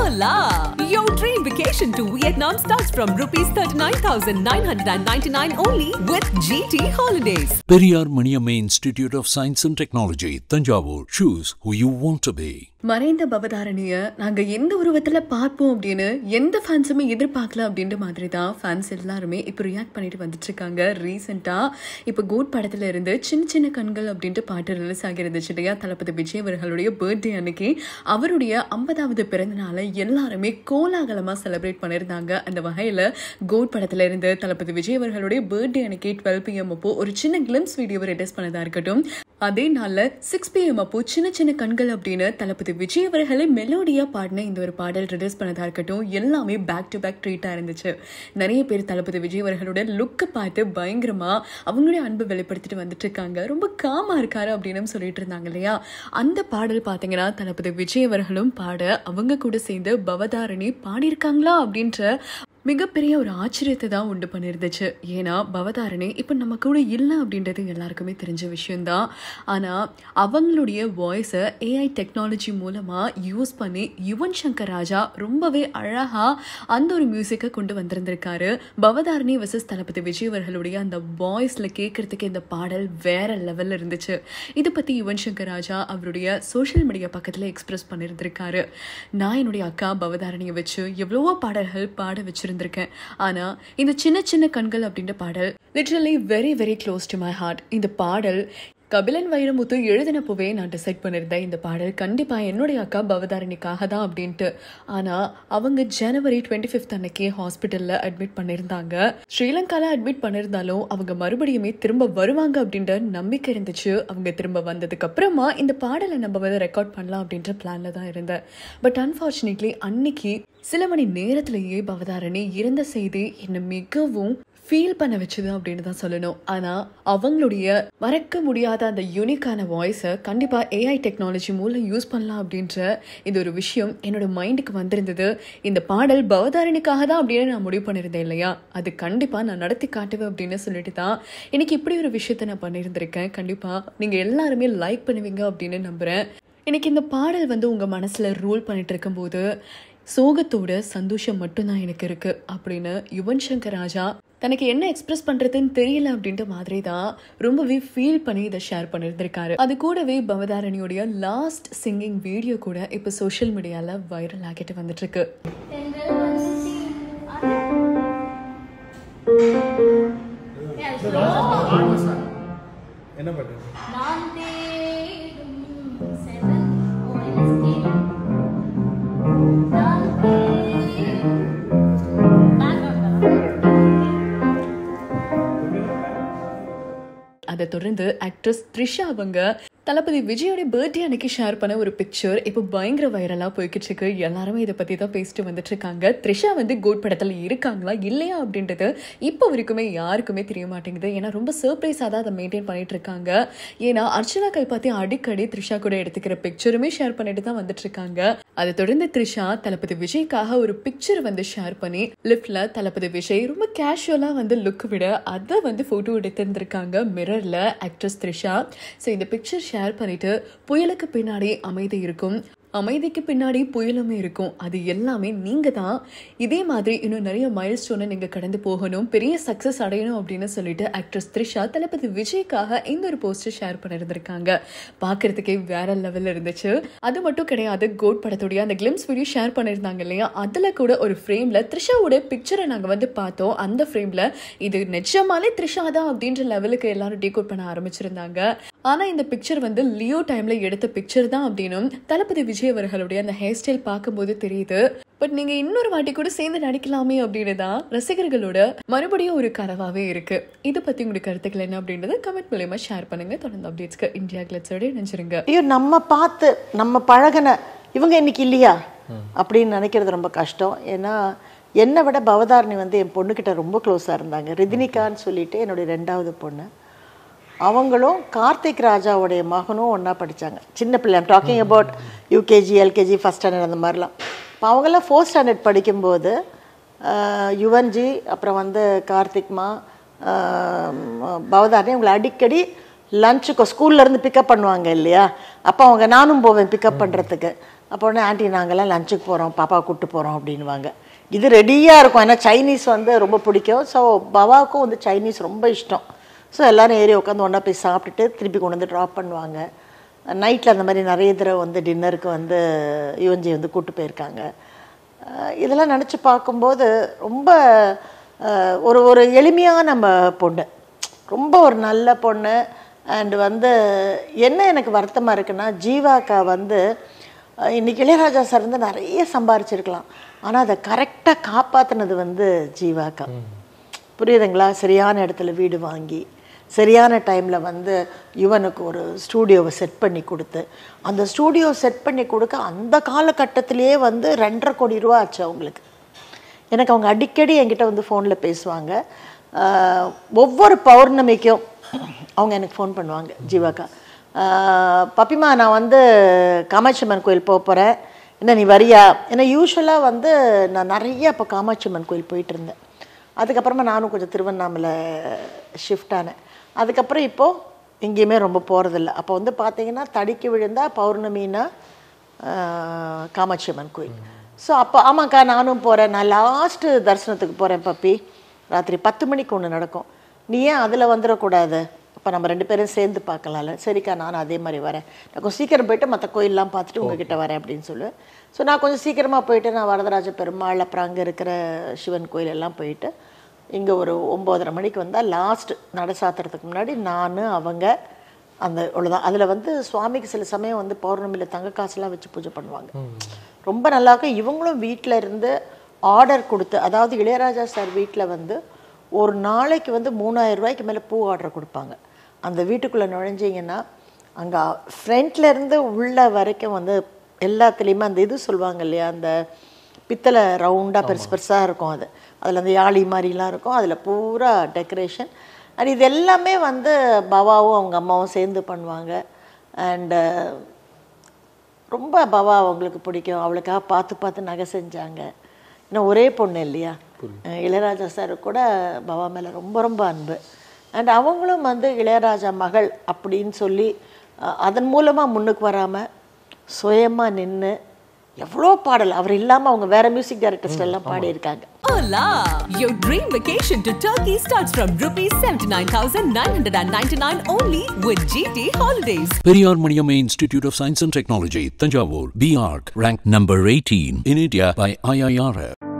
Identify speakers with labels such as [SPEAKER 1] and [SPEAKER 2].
[SPEAKER 1] Hola! Your dream vacation to Vietnam starts from rupees 39,999 only with GT Holidays.
[SPEAKER 2] Periyar Maniamma Institute of Science and Technology, Tanjavur. Choose who you want to be.
[SPEAKER 3] மறைந்த பவதாரணியை நாங்கள் எந்த உருவத்தில் பார்ப்போம் அப்படின்னு எந்த ஃபேன்ஸுமே எதிர்பார்க்கல அப்படின்ற மாதிரி தான் ஃபேன்ஸ் எல்லாருமே இப்போ ரியாக்ட் பண்ணிட்டு வந்துட்டு இருக்காங்க. ரீசெண்டாக இப்போ கோட் படத்தில் இருந்து சின்ன சின்ன கண்கள் அப்படின்ட்டு பாட்டு ரிலீஸ் ஆகிருந்துச்சு இல்லையா? தளபதி விஜய் அவர்களுடைய பர்த்டே அன்னைக்கு அவருடைய 50வது பிறந்த நாளை எல்லாருமே கோலாகலமாக செலிப்ரேட் பண்ணியிருந்தாங்க. அந்த வகையில் கோட் படத்தில் இருந்து தளபதி விஜய் அவர்களுடைய பர்த்டே அன்னைக்கு 12 PM அப்போ ஒரு சின்ன கிளிம்ஸ் வீடியோவை ரிலீஸ் பண்ணதாக இருக்கட்டும். அதே நாளில் 6 PM அப்போ சின்ன சின்ன கண்கள் அப்படின்னு தளபதி விஜய் அவர்களை மெலோடியா பாடின இந்த ஒரு பாடல் ரிலீஸ் பண்ணதா இருக்கட்டும், எல்லாமே பேக் டு பேக் ட்ரீட்டா இருந்துச்சு. நிறைய பேர் தளபதி விஜய் அவர்களோட லுக்கை பார்த்து பயங்கரமா அவங்களுடைய அன்பு வெளிப்படுத்திட்டு வந்துட்டு இருக்காங்க. ரொம்ப காமா இருக்காரு அப்படின்னு சொல்லிட்டு இருந்தாங்க இல்லையா? அந்த பாடல் பாத்தீங்கன்னா தளபதி விஜய் அவர்களும் பாட அவங்க கூட சேர்ந்து பவதாரணி பாடியிருக்காங்களா அப்படின்ற மிகப்பெரிய ஒரு ஆச்சரியத்தை தான் உண்டு பண்ணியிருந்துச்சு. ஏன்னா பவதாரணி இப்போ நம்ம கூட இல்லை அப்படின்றது எல்லாருக்குமே தெரிஞ்ச விஷயம்தான். ஆனால் அவங்களுடைய வாய்ஸை AI டெக்னாலஜி மூலமாக யூஸ் பண்ணி யுவன் சங்கர் ராஜா ரொம்பவே அழகாக அந்த ஒரு மியூசிக்கை கொண்டு வந்திருந்திருக்காரு. பவதாரணி வர்சஸ் தளபதி விஜய் அவர்களுடைய அந்த வாய்ஸில் கேட்கறதுக்கு இந்த பாடல் வேற லெவலில் இருந்துச்சு. இதை பற்றி யுவன் சங்கர் ராஜா அவருடைய சோஷியல் மீடியா பக்கத்தில் எக்ஸ்பிரஸ் பண்ணியிருந்திருக்காரு. நான் என்னுடைய அக்கா பவதாரணியை வச்சு எவ்வளவோ பாடல்கள் பாட வச்சிருந்தேன். ஆனா இந்த சின்ன சின்ன கண்கள் அப்படின்ற பாடல் literally very very close to my heart. இந்த பாடல் கபிலன் வைரமுத்து எழுதினப்போவே நான் டிசைட் பண்ணியிருந்தேன் இந்த பாடல் கண்டிப்பாக என்னுடைய அக்கா பவதாரணிக்காக தான் அப்படின்ட்டு. ஆனால் அவங்க January 25 அன்னைக்கு ஹாஸ்பிட்டலில் அட்மிட் பண்ணியிருந்தாங்க. ஸ்ரீலங்காவில் அட்மிட் பண்ணியிருந்தாலும் அவங்க மறுபடியுமே திரும்ப வருவாங்க அப்படின்ற நம்பிக்கை இருந்துச்சு. அவங்க திரும்ப வந்ததுக்கு அப்புறமா இந்த பாடலை நம்ம வந்து ரெக்கார்ட் பண்ணலாம் அப்படின்ற பிளான்ல தான் இருந்தேன். பட் அன்ஃபார்ச்சுனேட்லி அன்னைக்கு சில மணி நேரத்திலேயே பவதாரணி இறந்த செய்தி என்னை மிகவும் ஃபீல் பண்ண வச்சுது அப்படின்னு தான் சொல்லணும். ஆனால் அவங்களுடைய மறக்க முடியாத அந்த யூனிக்கான வாய்ஸை கண்டிப்பாக AI டெக்னாலஜி மூலம் யூஸ் பண்ணலாம் அப்படின்ற இந்த ஒரு விஷயம் என்னோட மைண்டுக்கு வந்திருந்தது. இந்த பாடல் பவதாரணிக்காக தான் அப்படின்னு நான் முடிவு பண்ணியிருந்தேன் இல்லையா? அது கண்டிப்பாக நான் நடத்தி காட்டுவேன் அப்படின்னு சொல்லிட்டு தான் இன்னைக்கு இப்படி ஒரு விஷயத்தை நான் பண்ணியிருந்திருக்கேன். கண்டிப்பாக நீங்கள் எல்லாருமே லைக் பண்ணுவீங்க அப்படின்னு நம்புகிறேன். இன்னைக்கு இந்த பாடல் வந்து உங்கள் மனசில் ரூல் பண்ணிட்டு இருக்கும்போது சோகத்தோட சந்தோஷம் மட்டும்தான் எனக்கு இருக்கு அப்படின்னு யுவன் சங்கர் ராஜா தனக்கு என்ன எக்ஸ்பிரஸ் பண்றதுன்னு தெரியல அப்படின்ற மாதிரி தான் ரொம்பவே ஃபீல் பண்ணி இதை ஷேர் பண்ணியிருந்திருக்காரு. அது கூடவே பவதாரணியோடைய லாஸ்ட் சிங்கிங் வீடியோ கூட இப்போ சோஷியல் மீடியால வைரல் ஆகிட்டு வந்துட்டு இருக்கு. அதை தொடர்ந்து ஆக்ட்ரஸ் த்ரிஷா அவங்க தளபதி விஜயோட பர்த்டே அன்னைக்கு ஷேர் பண்ண ஒரு பிக்சர் இப்போ பயங்கர வைரலாக போய்கிட்டு இருக்கு. எல்லாருமே இதை பற்றி தான் பேசிட்டு வந்துட்டு இருக்காங்க. த்ரிஷா வந்து கோட் படத்தில் இருக்காங்களா இல்லையா அப்படின்றது இப்போ வரைக்குமே யாருக்குமே தெரிய மாட்டேங்குது. ஏன்னா ரொம்ப சர்ப்ரைஸாக தான் அதை மெயின்டைன் பண்ணிட்டு இருக்காங்க. ஏன்னா அர்ச்சனா கல்பாத்தி அடிக்கடி த்ரிஷா கூட எடுத்துக்கிற பிக்சருமே ஷேர் பண்ணிட்டு தான் வந்துட்டு இருக்காங்க. அதை தொடர்ந்து த்ரிஷா தளபதி விஜய்க்காக ஒரு பிக்சர் வந்து ஷேர் பண்ணி லிஃப்ட்ல தளபதி விஜய் ரொம்ப கேஷுவலாக வந்து லுக் விட அதை வந்து ஃபோட்டோ எடுத்திருந்திருக்காங்க மிரர்ல ஆக்ட்ரஸ் த்ரிஷா. ஸோ இந்த பிக்சர் ஷேர் பண்ணிட்டு புயலுக்கு பின்னாடி அமைதி இருக்கும், அமைதிக்கு பின்னாடி புயலுமே இருக்கும், அது எல்லாமே நீங்க தான். இதே மாதிரி இன்னும் நிறைய மைல் ஸ்டோனை நீங்க கடந்து போகணும், பெரிய சக்சஸ் அடையணும் அப்படின்னு சொல்லிட்டு ஆக்ட்ரஸ் த்ரிஷா தளபதி விஜய்க்காக இந்த ஒரு போஸ்டர் ஷேர் பண்ணியிருந்திருக்காங்க. பார்க்கறதுக்கே வேற லெவல்ல இருந்துச்சு. அது மட்டும் கிடையாது, கோட் படத்துடைய அந்த கிளிம்ஸ் வீடியோ ஷேர் பண்ணியிருந்தாங்க இல்லையா? அதுல கூட ஒரு ஃப்ரேம்ல த்ரிஷாவோட பிக்சரை நாங்க வந்து பார்த்தோம். அந்த ஃப்ரேம்ல இது நிஜமாலே த்ரிஷா தான் அப்படின்ற லெவலுக்கு எல்லாரும் டீகோட் பண்ண ஆரம்பிச்சிருந்தாங்க. ஆனா இந்த பிக்சர் வந்து லியோ டைம்ல எடுத்த பிக்சர் தான் அப்படின்னும் தளபதி விஜய் அவர்களுடைய அந்த ஹேர் ஸ்டைல் பார்க்கும்போது தெரியுது. பட் நீங்க இன்னொரு வாட்டி கூட சேர்ந்து நடிக்கலாமே அப்படின்னு தான் ரசிகர்களோட மறுபடியும் ஒரு கனவாவே இருக்கு. இதை பத்தி உங்களுக்கு கருத்துக்கள் என்ன அப்படின்றத கமெண்ட் மூலமா ஷேர் பண்ணுங்க. தொடர்ந்து அப்டேட்ஸ்க்கு இந்தியா கிளட்ஸோட நினைச்சிருங்க.
[SPEAKER 4] ஐயோ, நம்ம பார்த்து நம்ம பழகின இவங்க இன்னைக்கு இல்லையா அப்படின்னு நினைக்கிறது ரொம்ப கஷ்டம். ஏன்னா என்னை விட பவதாரணி வந்து என் பொண்ணுக்கிட்ட ரொம்ப க்ளோஸாக இருந்தாங்க. ரிதினிகான்னு சொல்லிட்டு என்னுடைய 2வது பொண்ணு. அவங்களும் கார்த்திக் ராஜாவுடைய மகனும் ஒன்றா படித்தாங்க. சின்ன பிள்ளை, I'm talking about UKG LKG first standard அந்த மாதிரிலாம். இப்போ அவங்களாம் 4th ஸ்டாண்டர்ட் படிக்கும்போது யுவன்ஜி அப்புறம் வந்து கார்த்திக்மா பவதாரணி அவங்களை அடிக்கடி லஞ்சுக்கு ஸ்கூல்லேருந்து பிக்கப் பண்ணுவாங்க இல்லையா? அப்போ அவங்க நானும் போவேன் பிக்கப் பண்ணுறதுக்கு. அப்போ உடனே ஆண்டி நாங்கள்லாம் லஞ்சுக்கு போகிறோம், பாப்பா கூப்பிட்டு போகிறோம் அப்படின்வாங்க. இது ரெடியாக இருக்கும். ஏன்னா சைனீஸ் வந்து ரொம்ப பிடிக்கும். ஸோ பவாவுக்கும் வந்து சைனீஸ் ரொம்ப இஷ்டம். ஸோ எல்லோரும் ஏறி உட்காந்து ஒன்றா போய் சாப்பிட்டுட்டு திருப்பி கொண்டு வந்து ட்ராப் பண்ணுவாங்க. நைட்டில் அந்த மாதிரி நிறைய தடவை வந்து டின்னருக்கு வந்து யுவன்ஜி வந்து கூப்பிட்டு போயிருக்காங்க. இதெல்லாம் நினச்சி பார்க்கும்போது ரொம்ப ஒரு ஒரு எளிமையான நம்ம பொண்ணு, ரொம்ப ஒரு நல்ல பொண்ணு. அண்டு வந்து என்ன எனக்கு வருத்தமாக இருக்குன்னா, ஜீவாக்கா வந்து இன்றைக்கி இளையராஜா சார் வந்து நிறைய சம்பாரிச்சிருக்கலாம், ஆனால் அதை கரெக்டாக காப்பாற்றினது வந்து ஜீவாக்கா. புரியுதுங்களா? சரியான இடத்துல வீடு வாங்கி சரியான டைமில் வந்து யுவனுக்கு ஒரு ஸ்டூடியோவை செட் பண்ணி கொடுத்து, அந்த ஸ்டூடியோ செட் பண்ணி கொடுக்க அந்த காலகட்டத்திலேயே வந்து 2.5 கோடி ரூபா ஆச்சு அவங்களுக்கு. எனக்கு அவங்க அடிக்கடி என்கிட்ட வந்து ஃபோனில் பேசுவாங்க. ஒவ்வொரு பௌர்ணமிக்கும் அவங்க எனக்கு ஃபோன் பண்ணுவாங்க, ஜீவாக்கா, பப்பிமா நான் வந்து காமாட்சி அம்மன் கோயில் போகிறேன், என்ன நீ வரியா? ஏன்னா யூஸ்வலாக வந்து நான் நிறைய இப்போ காமாட்சி அம்மன் கோயில் போயிட்டு இருந்தேன். அதுக்கப்புறமா நானும் கொஞ்சம் திருவண்ணாமலை ஷிஃப்ட் ஆனேன். அதுக்கப்புறம் இப்போது எங்கேயுமே ரொம்ப போகிறதில்ல. அப்போ வந்து பார்த்தீங்கன்னா தடிக்கு விழுந்தா பௌர்ணமின்னா காமாட்சி அம்மன் கோயில். ஸோ அப்போ ஆமாக்கா நானும் போகிறேன், நான் லாஸ்ட்டு தரிசனத்துக்கு போகிறேன் பப்பி, ராத்திரி 10 மணிக்கு ஒன்று நடக்கும், நீ ஏன் அதில் வந்துடக்கூடாது? அப்போ நம்ம 2 பேரும் சேர்ந்து பார்க்கலாம்ல. சரிக்கா நானும் அதே மாதிரி வரேன், நான் கொஞ்சம் சீக்கிரம் போயிட்டு மற்ற கோயிலெலாம் பார்த்துட்டு உங்ககிட்ட வரேன் அப்படின்னு சொல்லுவேன். ஸோ நான் கொஞ்சம் சீக்கிரமாக போயிட்டு நான் வரதராஜ பெருமாள் அப்புறம் அங்கே இருக்கிற சிவன் கோயில் எல்லாம் போயிட்டு இங்கே ஒரு 9:30 மணிக்கு வந்தால் லாஸ்ட் நட சாத்துறதுக்கு முன்னாடி நான் அவங்க அந்த அவ்வளோதான். அதில் வந்து சுவாமிக்கு சில சமயம் வந்து பௌர்ணமியில் தங்க காசுலாம் வச்சு பூஜை பண்ணுவாங்க, ரொம்ப நல்லாயிருக்கும். இவங்களும் வீட்டில் இருந்து ஆர்டர் கொடுத்து, அதாவது இளையராஜா சார் வீட்டில் வந்து ஒரு நாளைக்கு வந்து 3000 ரூபாய்க்கு மேலே பூ ஆர்டர் கொடுப்பாங்க. அந்த வீட்டுக்குள்ளே நுழைஞ்சிங்கன்னா அங்கே ஃப்ரண்ட்லேருந்து உள்ள வரைக்கும் வந்து எல்லாத்துலேயுமே அந்த இது சொல்லுவாங்க இல்லையா, அந்த பித்தளை ரவுண்டாக பெருசு பெருசாக இருக்கும், அதில் அந்த யாழி மாதிரிலாம் இருக்கும், அதில் பூரா டெக்கரேஷன். அண்ட் இது எல்லாமே வந்து பவாவும் அவங்க அம்மாவும் சேர்ந்து பண்ணுவாங்க. அண்டு ரொம்ப பவா அவங்களுக்கு பிடிக்கும், அவளுக்காக பார்த்து பார்த்து நகை செஞ்சாங்க. இன்னும் ஒரே பொண்ணு இல்லையா, இளையராஜா சார் கூட பவா மேலே ரொம்ப ரொம்ப அன்பு. அண்ட் அவங்களும் வந்து இளையராஜா மகள் அப்படின்னு சொல்லி அதன் மூலமாக முன்னுக்கு வராமல் சுயமாக நின்று எவ்வளோ பாடல் அவர் இல்லாமல் அவங்க வேற மியூசிக் டைரக்டர்ஸ் எல்லாம் பாடியிருக்காங்க.
[SPEAKER 1] Hola! Your dream vacation to Turkey starts from ₹79,999 only with GT Holidays.
[SPEAKER 2] Periyar Maniamma Institute of Science and Technology, Tanjavur, BArc, ranked number 18 in India by IIRF.